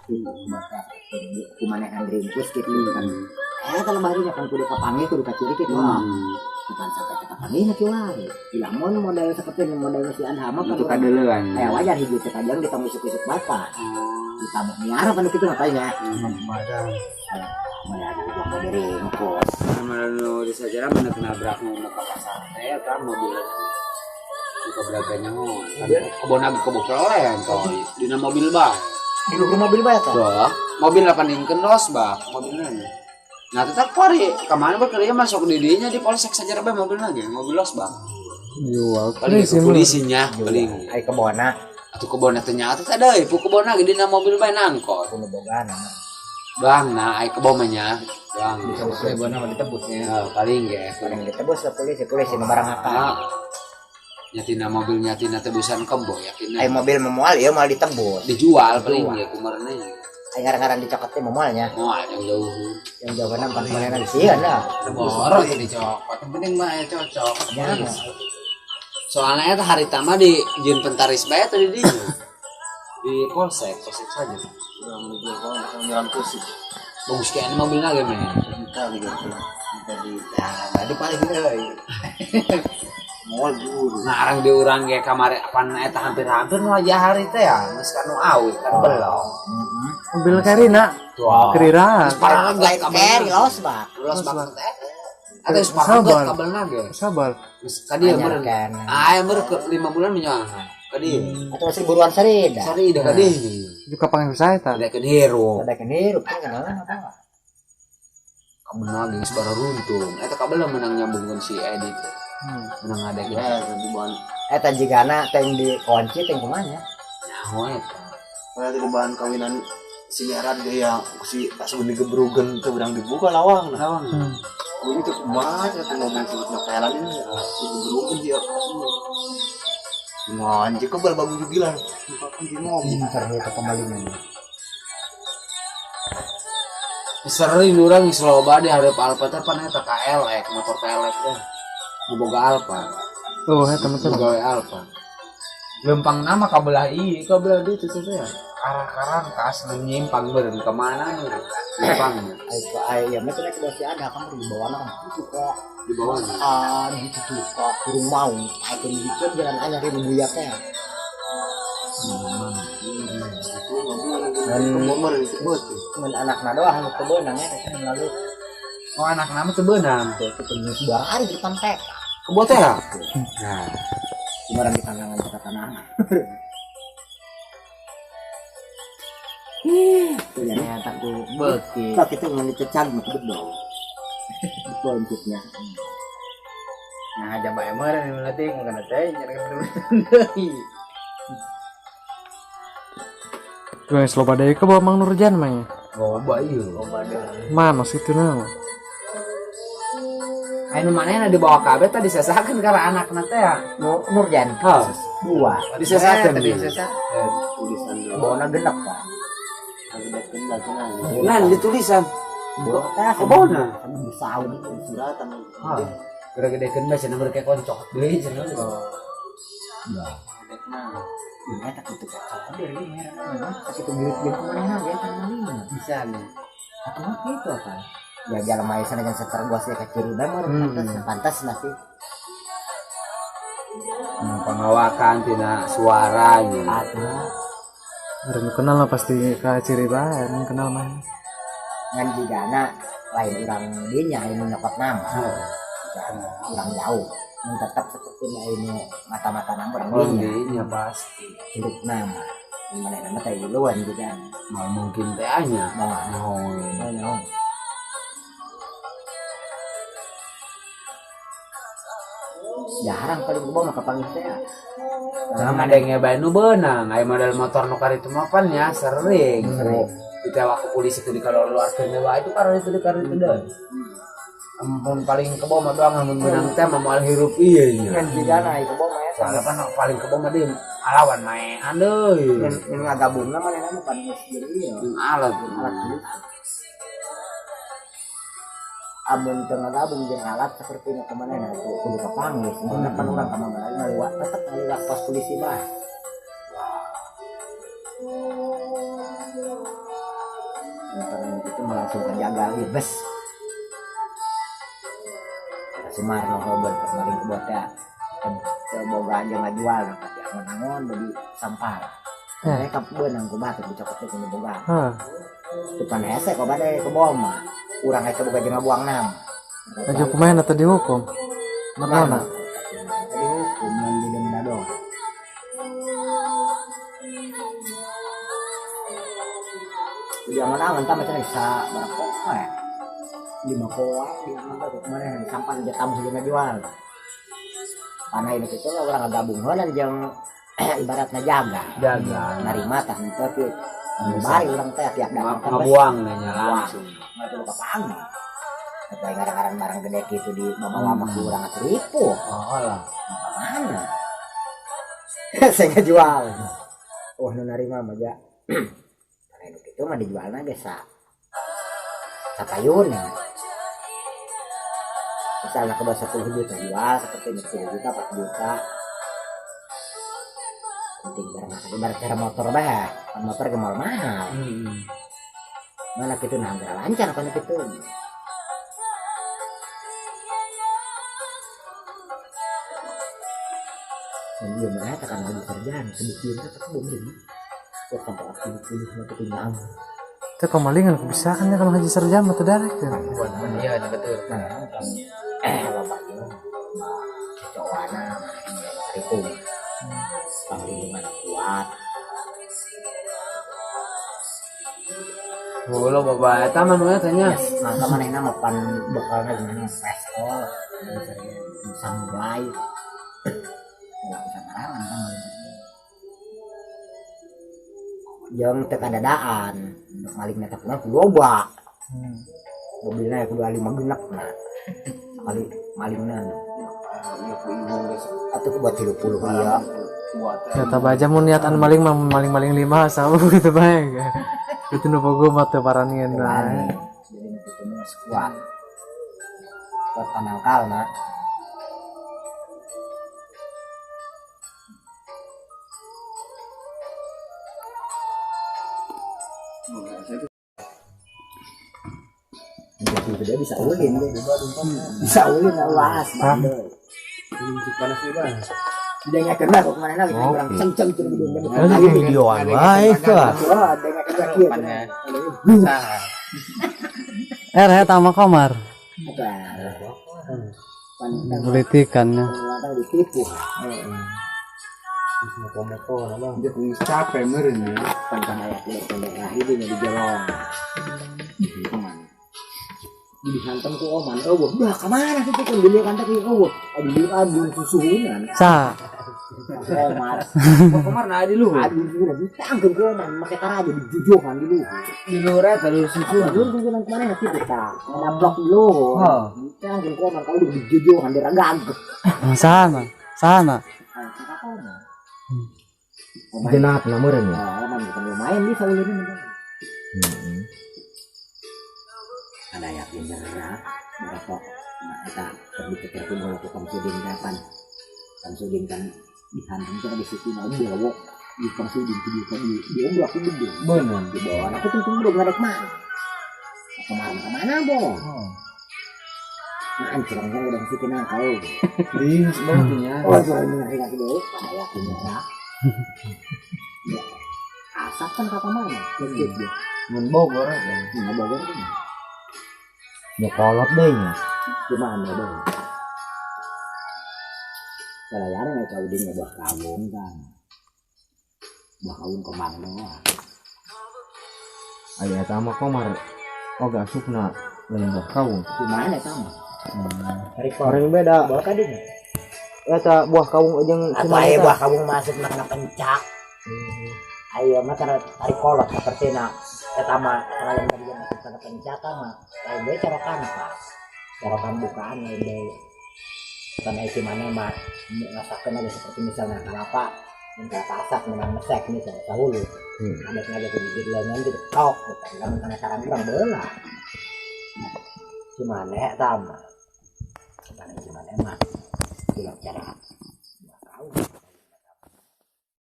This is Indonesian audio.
itu maka kumane ringkus gitu kan. Kalau barunya kan kudu kapangi kudu kaciri gitu bukan sampai ke kapangi kieu wae. Lamun model seperti model si Anhama kan itu kadeuleun. wajar hiji teh kajang ditanggung isuk-isuk bapak. Ditabok miara pada kitu matanya. Madang. Mana ada uang dari ringkus. Mana di sajarah mana kenabrak mau ke pasar teh kan mobil buka beraganya ngon. Kebon agi kebon perolehan toh. Dina mobil bae. Hidup ke mobil bae tah. Tuh, mobil 8 ingkeun los bak mobilnya. Nah tetap pari kemana berkerja masuk di dinya di polsek sajarah bae mobil lagi mobil los bak. Jual. Paling ke polisinya paling. Ai kebona. Atuh kebon ternyata teh deui pu kebon lagi dina mobil bae nangkot. Kudu bogaan. Bang, nah ai kebomanya. Bang, Bisa kebona mah ditebusnya. paling ge. Paling ditebus ke polisi nu barang apa. Nyatina mobil nyatina tebusan kebo yakin Ai mobil memual ya mal ditebus. dijual paling ya kumarna Ai ngaran-ngaran dicokot teh memualnya. mau yang jauh Yang jawabanna pan panenan sieun lah. borok jadi cokot yang penting mah cocok Jangan. soalnya eta hari tama di jin pentaris bae tadi di polsek saja jalan kursi bagus kayak mobilnya ge men kita di Tadi paling euy. mall buru nah arang diurang ge kamari pan eta hampir-hampir nu aja hari teh ya geus kan nu awit kan belum Mobil Karina. tuh Keriran. parah Lain carry los bak. los banget teh ada sepakat kabelna ge Sabar. tadi ya meureun Kan. meureun ke 5 bulan menyoangan tadi Atau masih buruan sarida. sari dah tadi Juga panggil saya tak. ada kan hero Ada kan hirup kan kenalan apa? kabel lagi sebarang runtung eta kabel menang nyambungkeun si Edit menang ada gitu di bahan Eta jigana teh dikunci teh kumaha? nyaho eta kayak di bahan kawinan si Merat dia si pas benih gebrugen tuh berang dibuka lawang nah lawang itu kumaha tuh mobil sebut nopelan ini si gebrugen dia nganjek kebal bagus juga lah bukan di mobil Pintar itu pemalingan. sering urang geus loba di hareup Alfa teh pan eta KLX motor KLX teh boga Alfa Oh, teman-teman. boga Alfa lempang nama kabelah kabelah di itu teh ya arah-arah kas nyimpang beureun ka mana nih lempangnya Ai ya macam itu masih ada kan di bawah kan itu kok di bawah gitu tuh kok kurang mau kayak gitu jalan anyar di buyaknya. Dan momer disebut men anakna doang teu beunang ya kan lalu oh anak nama teu beunang itu penyus barang hari di pantai. kebo teh ya nah Kemarin di tangan kita tanah. Ternyata aku beuki tak itu ngan dicecang betul dong. Pelanjutnya. nah aja bae meureun meuleuh ngana teh nyareng deui Gue sloba deui ke bawa Mang Nurjan mah. loba ieu Mana situ nama? anu manehna dibawa kabeh teh disesakeun ka anakna teh ya Nurjan. ha Dua. disesakeun Tadi dia tulisan dulu Bawa genep kan. ada kendal sana nah ditulisan Bawa kebona Saud suratan ha geura gedekeun bae cenah berke koncok deui cenah Ini tak itu kacau dari ini merah. Pas itu bilik kemana ya kan mana bisa nih atau apa itu kan? Ya jalan main sana jangan seter gua sih kecil dan pantas nanti. pengawakan tina suara gitu Ada Ada nu kenal lah pasti ka ciri bae, nu kenal mah. ngan digana lain orang dinya ini nyokot nama. Orang jauh. Mun tetap seperti ini mata-mata nama orang dinya. Rondinya pasti Hidup nama. Mana nama teh luan juga. mau mungkin teh anya Mau mau jarang paling gua mah kepanggil saya. jangan ada yang bae nu beunang aya model motor nu kari mah pan ya sering ditewak ke polisi teh dikaluarkeun dewa itu karena itu dikareun deui ampun paling kebo mah doang mun beunang teh mah moal hirup ieu nya Ngan digana itu bawa ya. soalnya kan paling kebo mah deui alawan maean deui Yang ngagabungna mana nama pan sendiri ya. alat Alat gitu. Amun tengah gabung jeung alat seperti nu kemana na tuh kudu kapanggih sebenarnya pan urang ka mana ngaliwat tetep ngaliwat pos polisi mah karena itu langsung terjaga bes Sumarno Robert kemarin ke bota boga aja nggak jual pasti angon-angon beli sampah mereka benang ku batuk dicopot itu boga depan hese kok badai ke bom urang itu boga jeung buang nam aja pemain atau dihukum mana dihukum dan didenda doang di angon-angon tambah macam bisa berapa ya 5 koa di mana kemarin sampah aja tamu juga jual karena ini itu orang gabung heula jeung ibaratnya jaga narima tah tapi bari urang teh tiap datang ngabuang nya langsung mah luka pang tapi ngaran-ngaran barang gede gitu di bawa mah urang teripu lah mana saya jual nu narima mah ja karena itu mah dijualna biasa sakayun ya misalnya ke 10 juta jual seperti 10 juta 4 juta penting barang cara motor bah motor ke mahal mana gitu nah hampir lancar apa gitu dia mana tekan lagi kerjaan sedikit tapi belum jadi kok sampai pilih satu punya itu kemalingan kebisakannya kalau haji serjam atau direct ya iya betul bapaknya cowana itu perlindungan kuat lo bapak eta mah nu tanya mangka manehna mah pan bekalna gimana pestol samurai jeung teu kadadaan maling eta kudu loba mobilna kudu 5 genep nah kali malingna atau buat 30 iya kata baja mau niatan maling mah maling 5 sama gitu baik itu nu pogo mah teu paranian nah jadi itu mah kuat buat panangkalna dia bisa ulin deh bisa ulin luas banget panas bebas dia kena kok kemana lagi orang ceng-ceng Ini videoan baik lah. Eta sama kamar. Politikannya. ditipu dia kuis capek meureun ya tentang ayat ini di Jolong dihantam ku oman udah kemana sih tuh dulu kan tapi adun susuhunan Sa. oman kemar nah di luhur adun sudah ditangkep ku oman make tara aja dijujohan dulu di luhur eta di susu dulu tujuan kemana nanti kita ada blok dulu ditangkep ku oman kalau dijujohan diragagek Sana. Jenak namureun ya. oman bukan lumayan bisa ulin ada yakin berat berapa kita terbicara itu bahwa Samsudin dapat Samsudin kan dihantam kita di situ mau bawa di Samsudin di ombak itu benar di bawah aku tuh belum ngadek mah kemana boh anjirnya udah situ nakal di sebetulnya jangan lagi deh ada yakin berat asap kan kata mana dia mun Bogor nggak Bogor Ya kolot deh ya. gimana dong kalau ya ada kau di buah kawung kan buah kawung kembang doang Aya eta mah komar oga sukna lain buah kawung. gimana sama Orang beda. bawa tadi Eta buah kawung jeung apa ya buah kawung masuk nak pencak ayo mah tarik kolot seperti nak pertama kalian tadi yang masuk ke pencak mah lain deh corokan pak corokan bukaan lain deh bukan isi mana mah ngasakeun aja seperti misalnya kelapa yang kelapa asap memang mesek misalnya dahulu ada sengaja digigit lengan gitu tok bukan karena sarang kurang bola gimana sama bukan gimana mah tidak cara